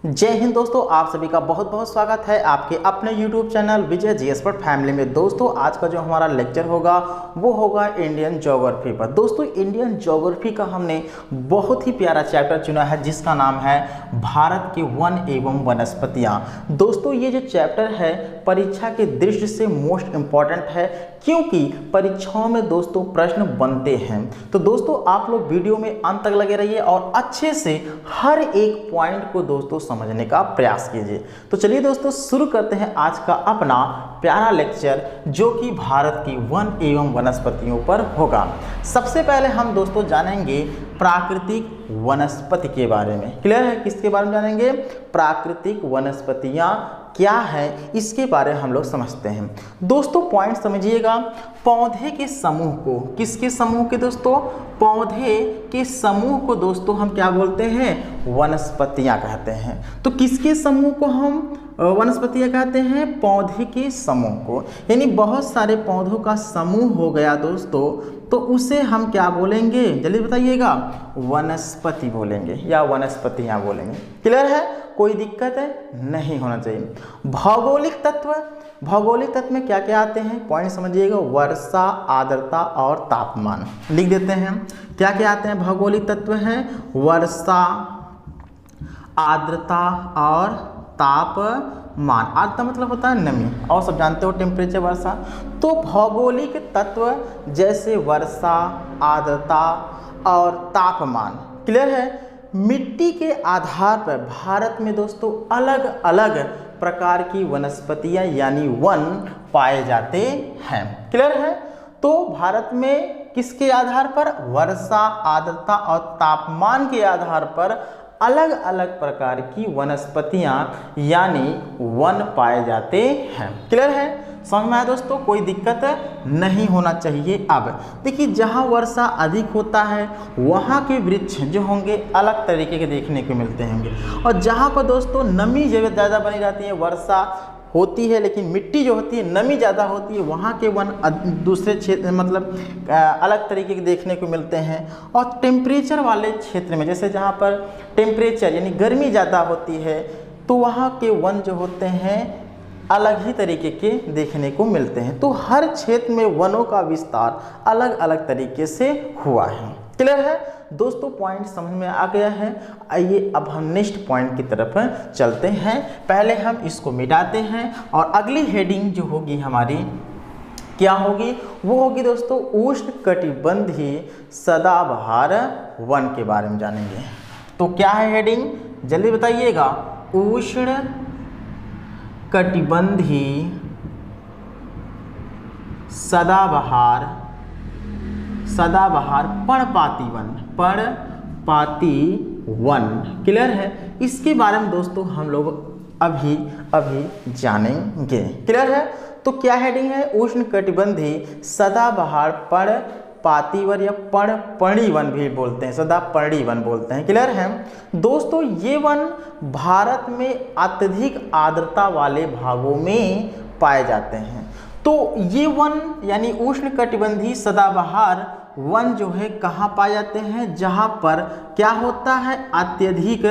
जय हिंद दोस्तों, आप सभी का बहुत बहुत स्वागत है आपके अपने YouTube channel Vijay ji expert family में। दोस्तों आज का जो हमारा लेक्चर होगा वो होगा इंडियन ज्योग्राफी पर। दोस्तों इंडियन ज्योग्राफी का हमने बहुत ही प्यारा चैप्टर चुना है जिसका नाम है भारत के वन एवं वनस्पतियाँ। दोस्तों ये जो चैप्टर है परीक्षा के दृष्टि से मोस्ट इम्पॉर्टेंट है क्योंकि परीक्षाओं में दोस्तों प्रश्न बनते हैं। तो दोस्तों आप लोग वीडियो में अंत तक लगे रहिए और अच्छे से हर एक पॉइंट को दोस्तों समझने का प्रयास कीजिए। तो चलिए दोस्तों शुरू करते हैं आज का अपना प्यारा लेक्चर जो कि भारत की वन एवं वनस्पतियों पर होगा। सबसे पहले हम दोस्तों जानेंगे प्राकृतिक वनस्पति के बारे में। क्लियर है? किसके बारे में जानेंगे? प्राकृतिक वनस्पतियां क्या है इसके बारे में हम लोग समझते हैं। दोस्तों पॉइंट समझिएगा, पौधे के समूह को, किसके समूह के दोस्तों? पौधे के समूह को दोस्तों हम क्या बोलते हैं? वनस्पतियां कहते हैं। तो किसके समूह को हम वनस्पतियां कहते हैं? पौधे के समूह को, यानी बहुत सारे पौधों का समूह हो गया दोस्तों, तो उसे हम क्या बोलेंगे? जल्दी बताइएगा। वनस्पति बोलेंगे या वनस्पतियां बोलेंगे। क्लियर है? कोई दिक्कत है नहीं होना चाहिए। भौगोलिक तत्व, भौगोलिक तत्व में क्या क्या आते हैं पॉइंट समझिएगा। वर्षा, आर्द्रता और तापमान लिख देते हैं। क्या क्या आते हैं भौगोलिक तत्व हैं? वर्षा, आर्द्रता और तापमान। आर्द्रता मतलब होता है नमी, और सब जानते हो टेम्परेचर, वर्षा। तो भौगोलिक तत्व जैसे वर्षा, आर्द्रता और तापमान। क्लियर है? मिट्टी के आधार पर भारत में दोस्तों अलग अलग प्रकार की वनस्पतियां यानी वन पाए जाते हैं। क्लियर है? तो भारत में किसके आधार पर? वर्षा, आर्द्रता और तापमान के आधार पर अलग अलग प्रकार की वनस्पतियां यानी वन पाए जाते हैं। क्लियर है? समझ में आया दोस्तों? कोई दिक्कत नहीं होना चाहिए। अब देखिए जहाँ वर्षा अधिक होता है वहाँ के वृक्ष जो होंगे अलग तरीके के देखने को मिलते होंगे, और जहाँ पर दोस्तों नमी ज़्यादा बनी रहती है, वर्षा होती है लेकिन मिट्टी जो होती है नमी ज़्यादा होती है, वहाँ के वन दूसरे क्षेत्र मतलब अलग तरीके के देखने को मिलते हैं। और टेम्परेचर वाले क्षेत्र में जैसे जहाँ पर टेम्परेचर यानी गर्मी ज़्यादा होती है तो वहाँ के वन जो होते हैं अलग ही तरीके के देखने को मिलते हैं। तो हर क्षेत्र में वनों का विस्तार अलग अलग तरीके से हुआ है। क्लियर है दोस्तों? पॉइंट समझ में आ गया है। आइए अब हम नेक्स्ट पॉइंट की तरफ चलते हैं। पहले हम इसको मिटाते हैं और अगली हेडिंग जो होगी हमारी क्या होगी? वो होगी दोस्तों उष्णकटिबंधीय सदाबहार वन के बारे में जानेंगे। तो क्या है हेडिंग? जल्दी बताइएगा। उष्ण कटिबंधीय सदाबहार पर्णपाती वन, पर्णपाती वन। क्लियर है? इसके बारे में दोस्तों हम लोग अभी जानेंगे। क्लियर है? तो क्या हेडिंग है? उष्ण कटिबंधीय सदाबहार पर्णपाती वन या पर्णपर्णी वन भी बोलते हैं, सदापर्णी वन बोलते हैं। क्लियर है दोस्तों? ये वन भारत में अत्यधिक आर्द्रता वाले भागों में पाए जाते हैं। तो ये वन यानी उष्णकटिबंधीय सदाबहार वन जो है कहाँ पाए जाते हैं? जहाँ पर क्या होता है? अत्यधिक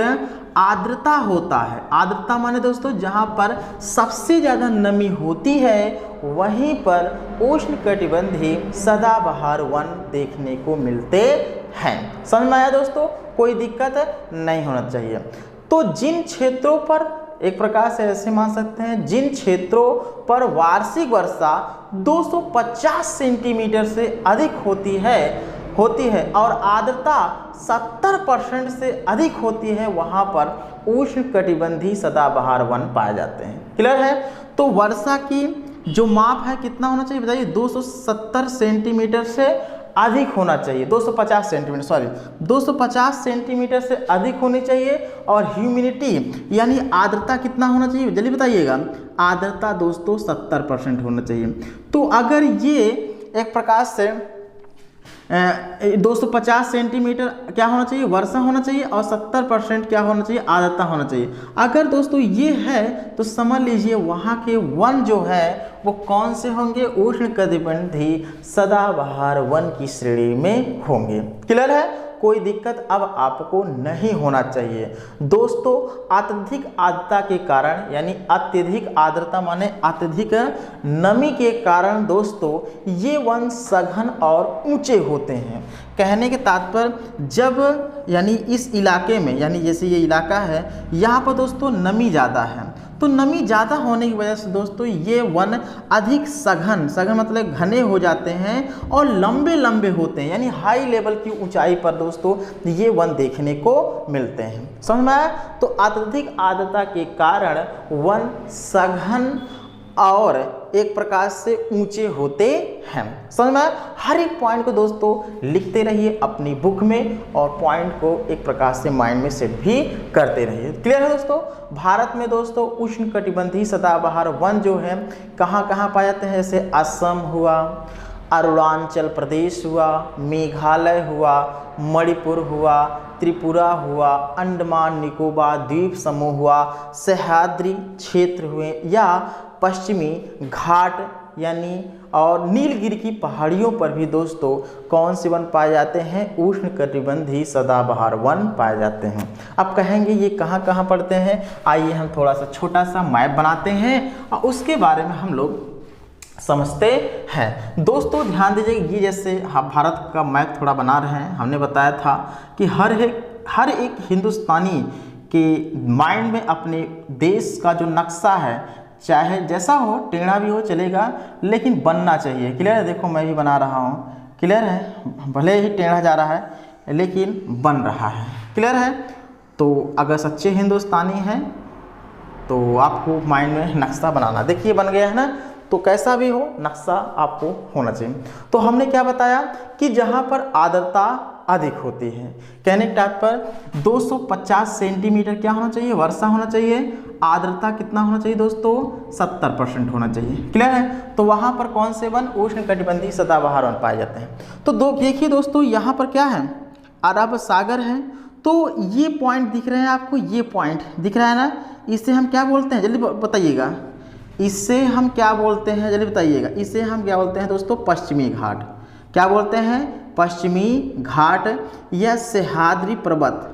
आर्द्रता होता है। आर्द्रता माने दोस्तों जहाँ पर सबसे ज़्यादा नमी होती है वहीं पर उष्णकटिबंधीय सदाबहार वन देखने को मिलते हैं। समझ में आया दोस्तों? कोई दिक्कत नहीं होना चाहिए। तो जिन क्षेत्रों पर एक प्रकार से ऐसे मान सकते हैं, जिन क्षेत्रों पर वार्षिक वर्षा 250 सेंटीमीटर से अधिक होती है और आर्द्रता 70% से अधिक होती है, वहां पर उष्णकटिबंधीय सदाबहार वन पाए जाते हैं। क्लियर है? तो वर्षा की जो माप है कितना होना चाहिए बताइए? 270 सेंटीमीटर से अधिक होना चाहिए। 250 सेंटीमीटर, सॉरी 250 सेंटीमीटर से अधिक होनी चाहिए। और ह्यूमिडिटी यानी आर्द्रता कितना होना चाहिए? जल्दी बताइएगा। आर्द्रता दोस्तों 70% होना चाहिए। तो अगर ये एक प्रकार से 250 सेंटीमीटर क्या होना चाहिए? वर्षा होना चाहिए और 70% क्या होना चाहिए? आर्द्रता होना चाहिए। अगर दोस्तों ये है तो समझ लीजिए वहाँ के वन जो है वो कौन से होंगे? उष्णकटिबंधीय सदाबहार वन की श्रेणी में होंगे। क्लियर है? कोई दिक्कत अब आपको नहीं होना चाहिए। दोस्तों अत्यधिक आर्द्रता के कारण, यानी अत्यधिक आर्द्रता माने अत्यधिक नमी के कारण दोस्तों ये वन सघन और ऊंचे होते हैं। कहने के तात्पर्य जब यानी इस इलाके में, यानी जैसे ये इलाका है यहाँ पर दोस्तों नमी ज़्यादा है, तो नमी ज़्यादा होने की वजह से दोस्तों ये वन अधिक सघन मतलब घने हो जाते हैं और लंबे लंबे होते हैं, यानी हाई लेवल की ऊंचाई पर दोस्तों ये वन देखने को मिलते हैं। समझ में आया? तो अत्यधिक आर्द्रता के कारण वन सघन और एक प्रकार से ऊंचे होते हैं। समझ में आया? हर एक पॉइंट को दोस्तों लिखते रहिए अपनी बुक में और पॉइंट को एक प्रकार से माइंड में सेट भी करते रहिए। क्लियर है दोस्तों? भारत में दोस्तों उष्णकटिबंधीय सदाबहार वन जो है कहाँ कहाँ पाए जाते हैं, जैसे असम हुआ, अरुणाचल प्रदेश हुआ, मेघालय हुआ, मणिपुर हुआ, त्रिपुरा हुआ, अंडमान निकोबार द्वीप समूह हुआ, सह्याद्री क्षेत्र हुए या पश्चिमी घाट यानी और नीलगिरी की पहाड़ियों पर भी दोस्तों कौन से वन पाए जाते हैं, उष्णकटिबंधीय सदाबहार वन पाए जाते हैं। अब कहेंगे ये कहाँ कहाँ पड़ते हैं, आइए हम थोड़ा सा छोटा सा मैप बनाते हैं और उसके बारे में हम लोग समझते हैं। दोस्तों ध्यान दीजिए, ये जैसे हम भारत का मैप थोड़ा बना रहे हैं, हमने बताया था कि हर एक हिंदुस्तानी के माइंड में अपने देश का जो नक्शा है, चाहे जैसा हो, टेढ़ा भी हो चलेगा, लेकिन बनना चाहिए। क्लियर है? देखो मैं भी बना रहा हूँ, क्लियर है? भले ही टेढ़ा जा रहा है लेकिन बन रहा है। क्लियर है? तो अगर सच्चे हिंदुस्तानी हैं तो आपको माइंड में नक्शा बनाना, देखिए बन गया है ना। तो कैसा भी हो नक्शा आपको होना चाहिए। तो हमने क्या बताया कि जहाँ पर आर्द्रता अधिक होती है, कहने के तात्पर्य 250 सेंटीमीटर क्या होना चाहिए, वर्षा होना चाहिए। आर्द्रता कितना होना चाहिए दोस्तों, 70% होना चाहिए। क्लियर है? तो वहाँ पर कौन से वन, उष्णकटिबंधीय सदाबहार वन पाए जाते हैं। तो देखिए दोस्तों यहाँ पर क्या है, अरब सागर है। तो ये पॉइंट दिख रहे हैं आपको, ये पॉइंट दिख रहा है ना, इसे हम क्या बोलते हैं, जल्दी बताइएगा, इससे हम क्या बोलते हैं, जल्दी बताइएगा, इसे हम क्या बोलते हैं दोस्तों, पश्चिमी घाट। क्या बोलते हैं, पश्चिमी घाट या सह्याद्री पर्वत।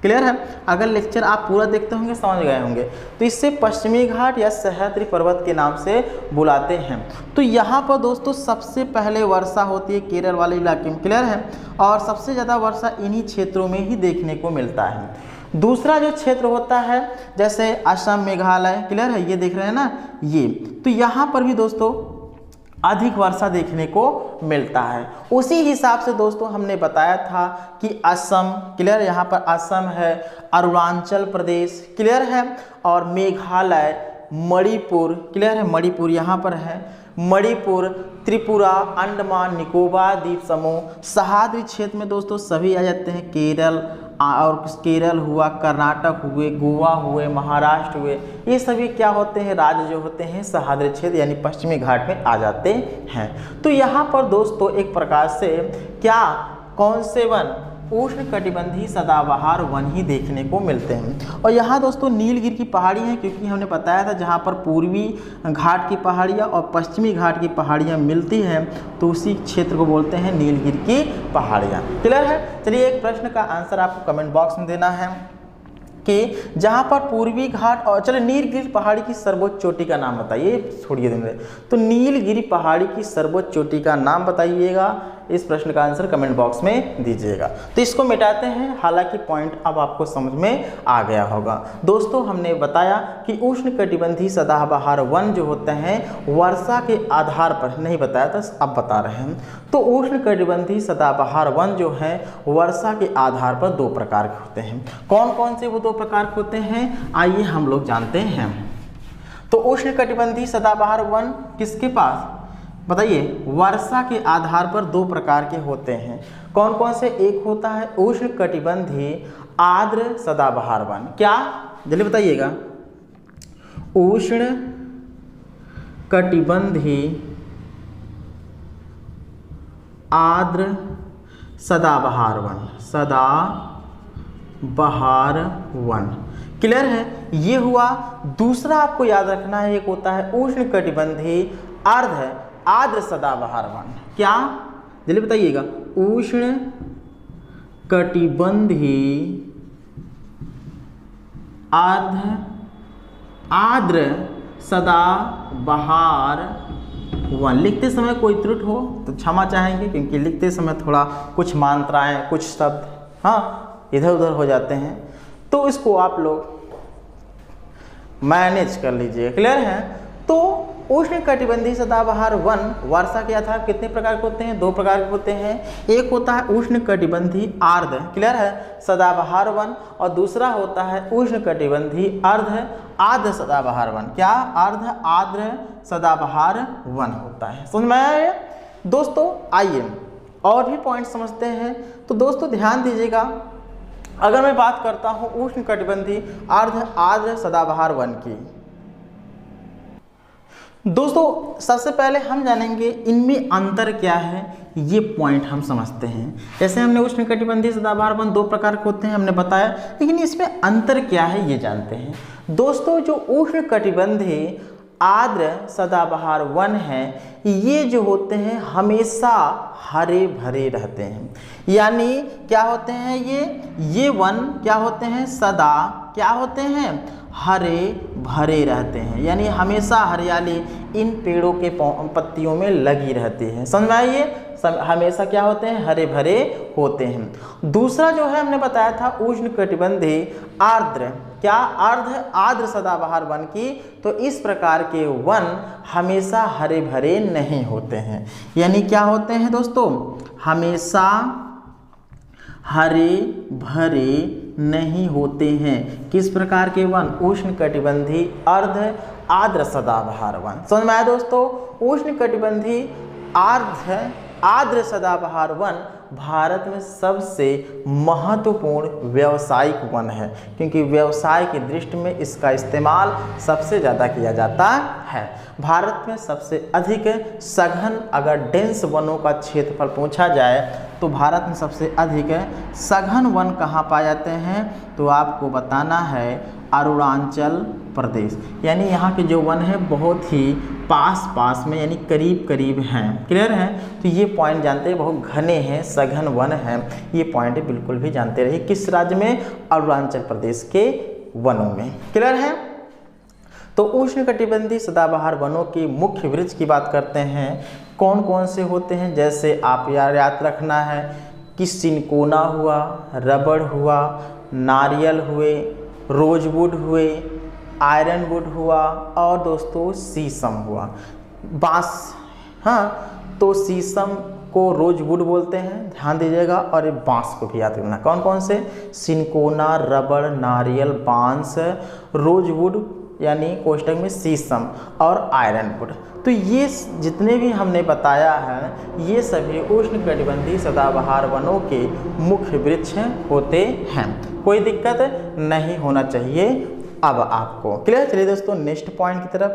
क्लियर है? अगर लेक्चर आप पूरा देखते होंगे समझ गए होंगे। तो इससे पश्चिमी घाट या सह्याद्री पर्वत के नाम से बुलाते हैं। तो यहाँ पर दोस्तों सबसे पहले वर्षा होती है केरल वाले इलाके में। क्लियर है? और सबसे ज़्यादा वर्षा इन्हीं क्षेत्रों में ही देखने को मिलता है। दूसरा जो क्षेत्र होता है जैसे असम, मेघालय, क्लियर है, ये देख रहे हैं ना ये, तो यहाँ पर भी दोस्तों अधिक वर्षा देखने को मिलता है। उसी हिसाब से दोस्तों हमने बताया था कि असम, क्लियर, यहाँ पर असम है, अरुणाचल प्रदेश, क्लियर है, और मेघालय, मणिपुर, क्लियर है, मणिपुर यहाँ पर है, मणिपुर, त्रिपुरा, अंडमान निकोबार द्वीप समूह, सह्याद्री क्षेत्र में दोस्तों सभी आ जाते हैं, केरल हुआ, कर्नाटक हुए, गोवा हुए, महाराष्ट्र हुए, ये सभी क्या होते हैं, राज्य जो होते हैं सह्याद्री क्षेत्र यानी पश्चिमी घाट में आ जाते हैं। तो यहाँ पर दोस्तों एक प्रकार से क्या, कौन से वन, उष्णकटिबंधीय सदाबहार वन ही देखने को मिलते हैं। और यहाँ दोस्तों नीलगिरी की पहाड़ी है, क्योंकि हमने बताया था जहाँ पर पूर्वी घाट की पहाड़ियाँ और पश्चिमी घाट की पहाड़ियाँ मिलती हैं, तो उसी क्षेत्र को बोलते हैं नीलगिरी की पहाड़ियाँ। क्लियर है? चलिए एक प्रश्न का आंसर आपको कमेंट बॉक्स में देना है कि जहाँ पर पूर्वी घाट और, चलिए नीलगिरी पहाड़ी की सर्वोच्च चोटी का नाम बताइए, छोड़िए देंगे। तो नीलगिरी पहाड़ी की सर्वोच्च चोटी का नाम बताइएगा, इस प्रश्न का आंसर कमेंट बॉक्स में दीजिएगा। तो इसको मिटाते हैं, हालांकि पॉइंट अब आपको समझ में आ गया होगा। दोस्तों हमने बताया कि उष्णकटिबंधीय सदाबहार वन जो होते हैं वर्षा के आधार पर, नहीं बताया था अब बता रहे हैं। तो उष्णकटिबंधीय सदाबहार वन जो है वर्षा के आधार पर दो प्रकार के होते हैं। कौन कौन से वो दो प्रकार के होते हैं, आइए हम लोग जानते हैं। तो उष्णकटिबंधीय सदाबहार वन किसके पास बताइए, वर्षा के आधार पर दो प्रकार के होते हैं। कौन कौन से, एक होता है उष्णकटिबंधीय आर्द्र सदाबहार वन, क्या जल्दी बताइएगा, उष्णकटिबंधीय आर्द्र सदाबहार वन, सदाबहार वन। क्लियर है? ये हुआ। दूसरा आपको याद रखना है, एक होता है उष्णकटिबंधीय आर्द्र सदाबहार वन, क्या जल्दी बताइएगा, उष्ण कटिबंधी आर्द्र सदाबहार वन। लिखते समय कोई त्रुटि हो तो क्षमा चाहेंगे, क्योंकि लिखते समय थोड़ा कुछ मात्राएं, कुछ शब्द इधर उधर हो जाते हैं, तो इसको आप लोग मैनेज कर लीजिए। क्लियर है? तो उष्णकटिबंधीय सदाबहार वन वर्षा के आधार कितने प्रकार के होते हैं? 2 प्रकार के होते हैं। एक होता है उष्णकटिबंधीय आर्द्र, क्लियर है, सदाबहार वन, और दूसरा होता है उष्णकटिबंधीय आर्द्र सदाबहार वन। क्या? आर्द्र सदाबहार वन होता है। समझ में आया दोस्तों? आइए और भी पॉइंट समझते हैं। तो दोस्तों ध्यान दीजिएगा, अगर मैं बात करता हूँ उष्णकटिबंधीय आर्द्र सदाबहार वन की, दोस्तों सबसे पहले हम जानेंगे इनमें अंतर क्या है, ये पॉइंट हम समझते हैं। जैसे हमने उष्णकटिबंधीय सदाबहार वन 2 प्रकार के होते हैं हमने बताया, लेकिन इसमें अंतर क्या है ये जानते हैं। दोस्तों जो उष्णकटिबंधीय आर्द्र सदाबहार वन है, ये जो होते हैं हमेशा हरे भरे रहते हैं। यानी क्या होते हैं ये वन क्या होते हैं? सदा क्या होते हैं? हरे भरे रहते हैं, यानी हमेशा हरियाली इन पेड़ों के पत्तियों में लगी रहती है। समझ में आइए? हमेशा क्या होते हैं? हरे भरे होते हैं। दूसरा जो है हमने बताया था उष्णकटिबंधीय आर्द्र, क्या? आर्द्र सदाबहार वन की, तो इस प्रकार के वन हमेशा हरे भरे नहीं होते हैं। यानी क्या होते हैं दोस्तों? हमेशा हरे भरे नहीं होते हैं। किस प्रकार के वन? उष्णकटिबंधीय आर्द्र सदाबहार वन। समझ में आया दोस्तों? उष्णकटिबंधीय आर्द्र सदाबहार वन भारत में सबसे महत्वपूर्ण व्यावसायिक वन है, क्योंकि व्यवसाय की दृष्टि में इसका इस्तेमाल सबसे ज़्यादा किया जाता है। भारत में सबसे अधिक सघन, अगर डेंस वनों का क्षेत्रफल पूछा जाए तो भारत में सबसे अधिक सघन वन कहाँ पाए जाते हैं? तो आपको बताना है अरुणाचल प्रदेश। यानी यहाँ के जो वन है बहुत ही पास में, यानी करीब करीब हैं। क्लियर है? तो ये पॉइंट जानते हैं, बहुत घने हैं, सघन वन हैं, ये पॉइंट बिल्कुल भी जानते रहिए। किस राज्य में? अरुणाचल प्रदेश के वनों में। क्लियर है? तो उष्णकटिबंधीय सदाबहार वनों के मुख्य वृक्ष की बात करते हैं, कौन कौन से होते हैं? जैसे आप याद रखना है कि सिनकोना हुआ, रबड़ हुआ, नारियल हुए, रोजवुड हुए, आयरनवुड हुआ, और दोस्तों शीशम हुआ। बांस, तो शीशम को रोजवुड बोलते हैं, ध्यान दीजिएगा, और ये बांस को भी याद रखना। कौन कौन से? सिनकोना, रबड़, नारियल, बांस, रोजवुड यानी कोष्टक में शीशम, और आयरनवुड। तो ये जितने भी हमने बताया है, ये सभी उष्णकटिबंधीय सदाबहार वनों के मुख्य वृक्ष होते हैं। कोई दिक्कत नहीं होना चाहिए अब आपको। क्लियर? चलिए दोस्तों नेक्स्ट पॉइंट की तरफ।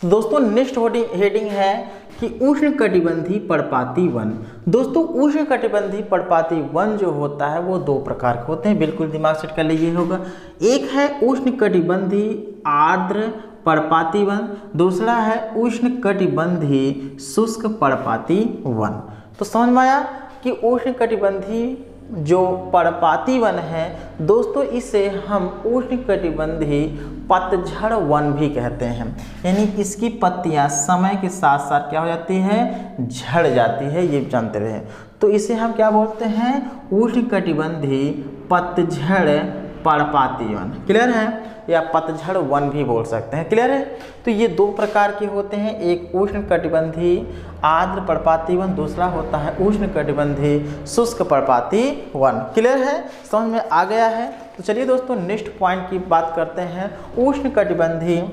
तो दोस्तों नेक्स्ट हेडिंग है कि उष्णकटिबंधीय पर्णपाती वन। दोस्तों उष्णकटिबंधीय पर्णपाती वन जो होता है वो 2 प्रकार के होते हैं, बिल्कुल दिमाग सेट कर लीजिए होगा। एक है उष्णकटिबंधीय आर्द्र पर्णपाती वन, दूसरा है उष्णकटिबंधीय शुष्क पर्णपाती वन। तो समझ में आया कि उष्णकटिबंधीय जो पर्णपाती वन है दोस्तों, इसे हम उष्णकटिबंधीय पतझड़ वन भी कहते हैं। यानी इसकी पत्तियां समय के साथ साथ क्या हो जाती हैं? झड़ जाती है, ये जानते रहे। तो इसे हम क्या बोलते हैं? उष्णकटिबंधीय पतझड़ पर्णपाती वन। क्लियर है? या पतझड़ वन भी बोल सकते हैं। क्लियर है? तो ये 2 प्रकार के होते हैं, एक उष्णकटिबंधीय आर्द्र पर्णपाती वन, दूसरा होता है उष्णकटिबंधीय शुष्क पर्णपाती वन। क्लियर है? समझ में आ गया है? तो चलिए दोस्तों नेक्स्ट पॉइंट की बात करते हैं उष्णकटिबंधीय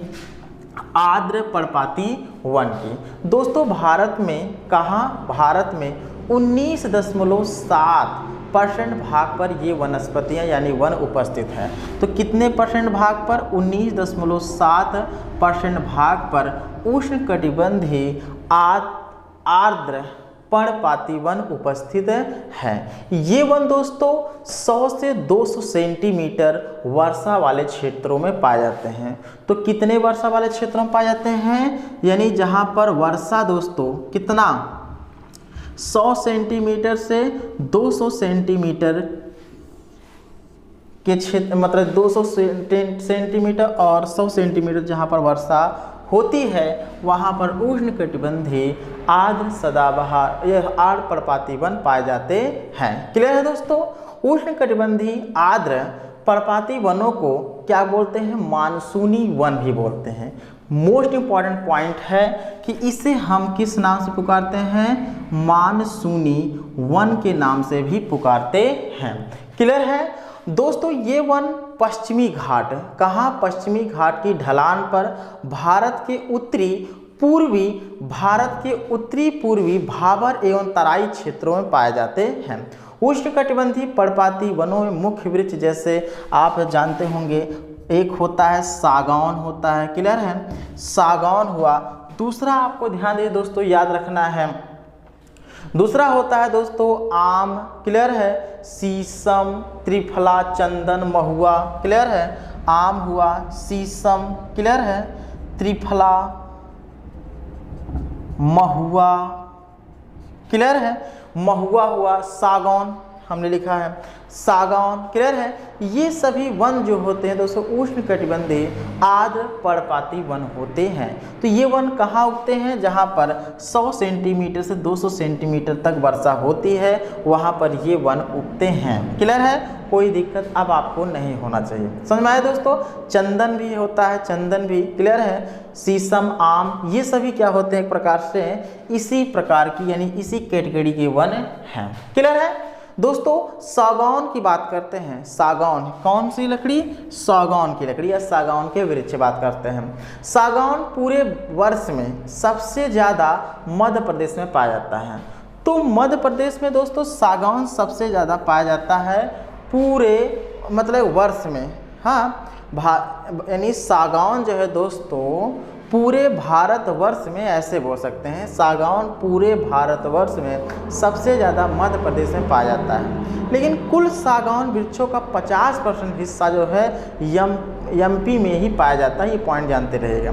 आर्द्र पर्णपाती वन की। दोस्तों भारत में कहाँ? भारत में 19.7% भाग पर ये वनस्पतियाँ यानी वन उपस्थित है। तो कितने परसेंट भाग पर? 19.7% भाग पर उष्णकटिबंधीय आर्द्र पर्णपाती वन उपस्थित है। ये वन दोस्तों 100 से 200 सेंटीमीटर वर्षा वाले क्षेत्रों में पाए जाते हैं। तो कितने वर्षा वाले क्षेत्रों में पाए जाते हैं? यानी जहाँ पर वर्षा दोस्तों कितना 100 सेंटीमीटर से 200 सेंटीमीटर के क्षेत्र, मतलब 200 सेंटीमीटर और 100 सेंटीमीटर जहाँ पर वर्षा होती है वहाँ पर उष्णकटिबंधीय आर्द्र सदाबहार यह आर्द्र पर्णपाती वन पाए जाते हैं। क्लियर है दोस्तों? उष्णकटिबंधीय आर्द्र पर्णपाती वनों को क्या बोलते हैं? मानसूनी वन भी बोलते हैं। मोस्ट इंपॉर्टेंट पॉइंट है कि इसे हम किस नाम से पुकारते हैं? मानसूनी वन के नाम से भी पुकारते हैं। क्लियर है दोस्तों? ये वन पश्चिमी घाट, कहाँ? पश्चिमी घाट की ढलान पर भारत के उत्तरी पूर्वी भाबर एवं तराई क्षेत्रों में पाए जाते हैं। उष्णकटिबंधीय पर्णपाती वनों में मुख्य वृक्ष जैसे आप जानते होंगे, एक होता है सागौन होता है। क्लियर है? सागौन हुआ। दूसरा आपको ध्यान दे दोस्तों, याद रखना है, दूसरा होता है दोस्तों आम। क्लियर है? शीशम, त्रिफला, चंदन, महुआ। क्लियर है? आम हुआ, शीशम, क्लियर है, त्रिफला, महुआ। क्लियर है? महुआ हुआ, सागौन हमने लिखा है, सागौन। क्लियर है? ये सभी वन जो होते हैं दोस्तों उष्णकटिबंधीय आर्द्र पर्णपाती वन होते हैं। तो ये वन कहाँ उगते हैं? जहाँ पर 100 सेंटीमीटर से 200 सेंटीमीटर तक वर्षा होती है वहाँ पर ये वन उगते हैं। क्लियर है? कोई दिक्कत अब आपको नहीं होना चाहिए। समझ में आया दोस्तों? चंदन भी होता है, चंदन भी। क्लियर है? शीशम, आम, ये सभी क्या होते हैं? एक प्रकार से इसी प्रकार की यानी इसी कैटेगरी के वन हैं। क्लियर है दोस्तों? सागौन की बात करते हैं। सागौन कौन सी लकड़ी? सागौन की लकड़ी या सागौन के वृक्ष बात करते हैं। सागौन पूरे वर्ष में सबसे ज़्यादा मध्य प्रदेश में पाया जाता है। तो मध्य प्रदेश में दोस्तों सागौन सबसे ज़्यादा पाया जाता है पूरे मतलब वर्ष में। हाँ, यानी सागौन जो है दोस्तों पूरे भारतवर्ष में, ऐसे बोल सकते हैं, सागौन पूरे भारतवर्ष में सबसे ज़्यादा मध्य प्रदेश में पाया जाता है। लेकिन कुल सागौन वृक्षों का 50% हिस्सा जो है एमपी में ही पाया जाता है। ये पॉइंट जानते रहिएगा।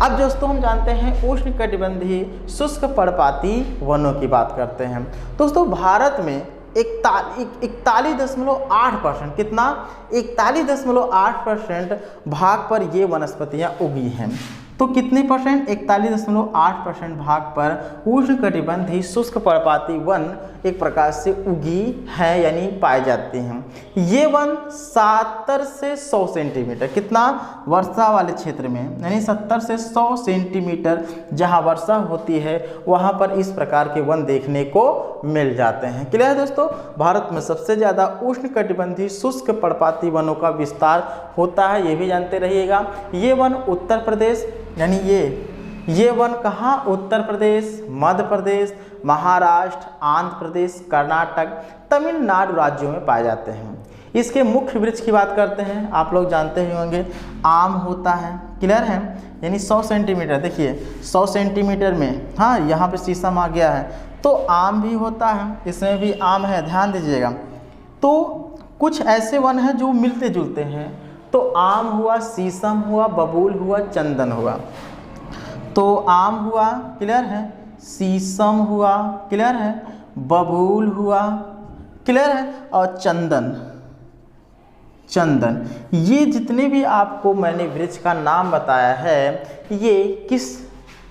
अब दोस्तों हम जानते हैं उष्णकटिबंधीय शुष्क पर्णपाती वनों की बात करते हैं। दोस्तों भारत में 41.8%, कितना? 41.8% भाग पर ये वनस्पतियाँ उगी हैं। तो कितने परसेंट? 41.8% भाग पर उष्णकटिबंधीय शुष्क पर्णपाती वन एक प्रकार से उगी है यानी पाई जाती हैं। ये वन 70 से 100 सेंटीमीटर, कितना? वर्षा वाले क्षेत्र में यानी 70 से 100 सेंटीमीटर जहां वर्षा होती है वहां पर इस प्रकार के वन देखने को मिल जाते हैं। क्लियर है दोस्तों? भारत में सबसे ज़्यादा उष्णकटिबंधीय शुष्क पर्णपाती वनों का विस्तार होता है, ये भी जानते रहिएगा। ये वन उत्तर प्रदेश यानी ये वन कहाँ? उत्तर प्रदेश, मध्य प्रदेश, महाराष्ट्र, आंध्र प्रदेश, कर्नाटक, तमिलनाडु राज्यों में पाए जाते हैं। इसके मुख्य वृक्ष की बात करते हैं, आप लोग जानते ही होंगे, आम होता है। क्लियर है? यानी 100 सेंटीमीटर, देखिए 100 सेंटीमीटर में, हाँ यहाँ पे शीशम आ गया है, तो आम भी होता है, इसमें भी आम है, ध्यान दीजिएगा। तो कुछ ऐसे वन हैं जो मिलते जुलते हैं, तो आम हुआ, शीशम हुआ, बबूल हुआ, चंदन हुआ। तो आम हुआ, क्लियर है, शीशम हुआ, क्लियर है, बबूल हुआ, क्लियर है, और चंदन, ये जितने भी आपको मैंने वृक्ष का नाम बताया है ये किस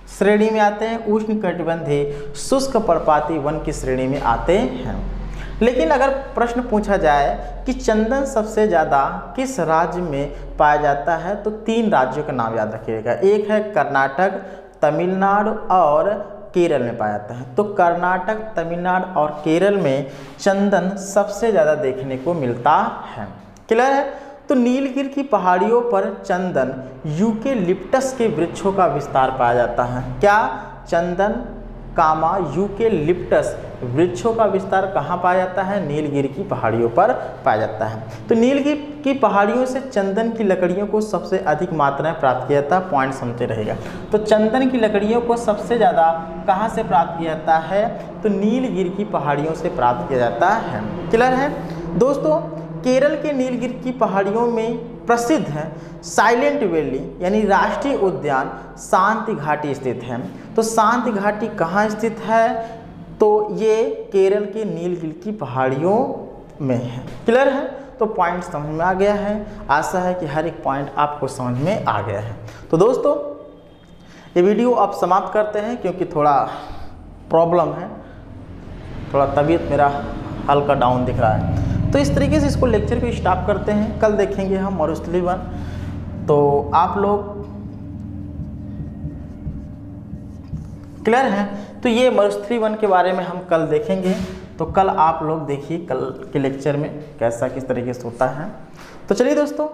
श्रेणी में आते हैं? उष्णकटिबंधीय शुष्क पर्णपाती वन की श्रेणी में आते हैं। लेकिन अगर प्रश्न पूछा जाए कि चंदन सबसे ज़्यादा किस राज्य में पाया जाता है, तो 3 राज्यों का नाम याद रखिएगा। एक है कर्नाटक, तमिलनाडु और केरल में पाया जाता है। तो कर्नाटक, तमिलनाडु और केरल में चंदन सबसे ज़्यादा देखने को मिलता है। क्लियर है? तो नीलगिरी की पहाड़ियों पर चंदन यूकेलिप्टस के वृक्षों का विस्तार पाया जाता है। क्या? चंदन कामा यूकेलिप्टस वृक्षों का विस्तार कहाँ पाया जाता है? नीलगिरी की पहाड़ियों पर पाया जाता है। तो नीलगिरी की पहाड़ियों से चंदन की लकड़ियों को सबसे अधिक मात्रा में प्राप्त किया जाता है। पॉइंट समझते रहेगा। तो चंदन की लकड़ियों को सबसे ज़्यादा कहाँ से प्राप्त किया जाता है? तो नीलगिरी की पहाड़ियों से प्राप्त किया जाता है। क्लियर है दोस्तों? केरल के नीलगिरी की पहाड़ियों में प्रसिद्ध है साइलेंट वैली यानी राष्ट्रीय उद्यान शांति घाटी स्थित है। तो शांति घाटी कहाँ स्थित है? तो ये केरल के नीलगिरी की पहाड़ियों में है। क्लियर है? तो पॉइंट समझ में आ गया है। आशा है कि हर एक पॉइंट आपको समझ में आ गया है। तो दोस्तों ये वीडियो आप समाप्त करते हैं, क्योंकि थोड़ा प्रॉब्लम है, थोड़ा तबीयत मेरा हल्का डाउन दिख रहा है। तो इस तरीके से इसको लेक्चर को स्टॉप करते हैं। कल देखेंगे हम मरुस्थली 1। तो आप लोग क्लियर हैं? तो ये मरुस्थली 1 के बारे में हम कल देखेंगे। तो कल आप लोग देखिए कल के लेक्चर में कैसा किस तरीके से होता है। तो चलिए दोस्तों